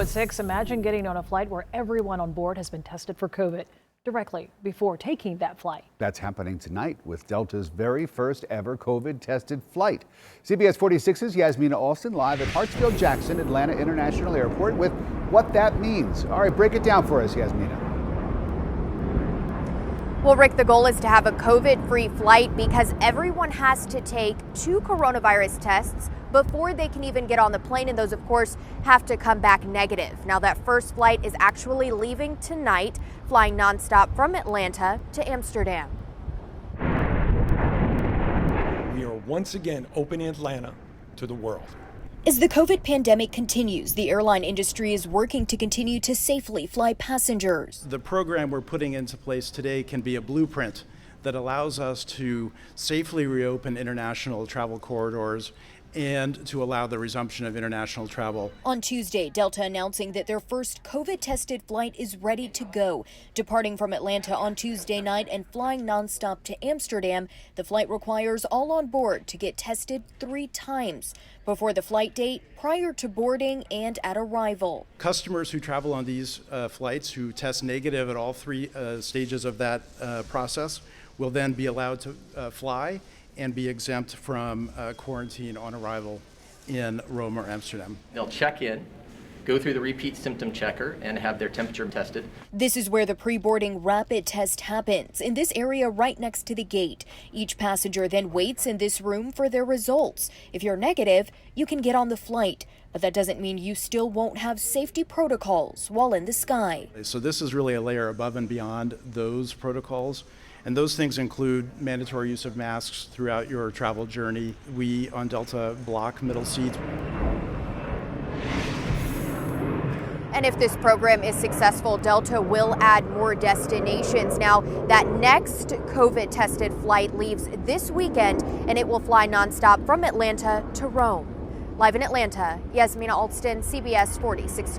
At 6, imagine getting on a flight where everyone on board has been tested for COVID directly before taking that flight. That's happening tonight with Delta's very first ever COVID tested flight. CBS 46's Yasmina Alston live at Hartsfield-Jackson Atlanta International Airport with what that means. All right, break it down for us, Yasmina. Well, Rick, the goal is to have a COVID-free flight because everyone has to take 2 coronavirus tests before they can even get on the plane, and those, of course, have to come back negative. Now, that first flight is actually leaving tonight, flying nonstop from Atlanta to Amsterdam. We are once again opening Atlanta to the world. As the COVID pandemic continues, the airline industry is working to continue to safely fly passengers. The program we're putting into place today can be a blueprint that allows us to safely reopen international travel corridors and to allow the resumption of international travel. On Tuesday, Delta announcing that their first COVID-tested flight is ready to go. Departing from Atlanta on Tuesday night and flying nonstop to Amsterdam, the flight requires all on board to get tested 3 times before the flight date, prior to boarding, and at arrival. Customers who travel on these flights who test negative at all 3 stages of that process will then be allowed to fly and be exempt from quarantine on arrival in Rome or Amsterdam. They'll check in, go through the repeat symptom checker, and have their temperature tested. This is where the pre-boarding rapid test happens, in this area right next to the gate. Each passenger then waits in this room for their results. If you're negative, you can get on the flight, but that doesn't mean you still won't have safety protocols while in the sky. So this is really a layer above and beyond those protocols. And those things include mandatory use of masks throughout your travel journey. We on Delta block middle seats. And if this program is successful, Delta will add more destinations. Now, that next COVID-tested flight leaves this weekend, and it will fly nonstop from Atlanta to Rome. Live in Atlanta, Yasmina Alston, CBS 46 News.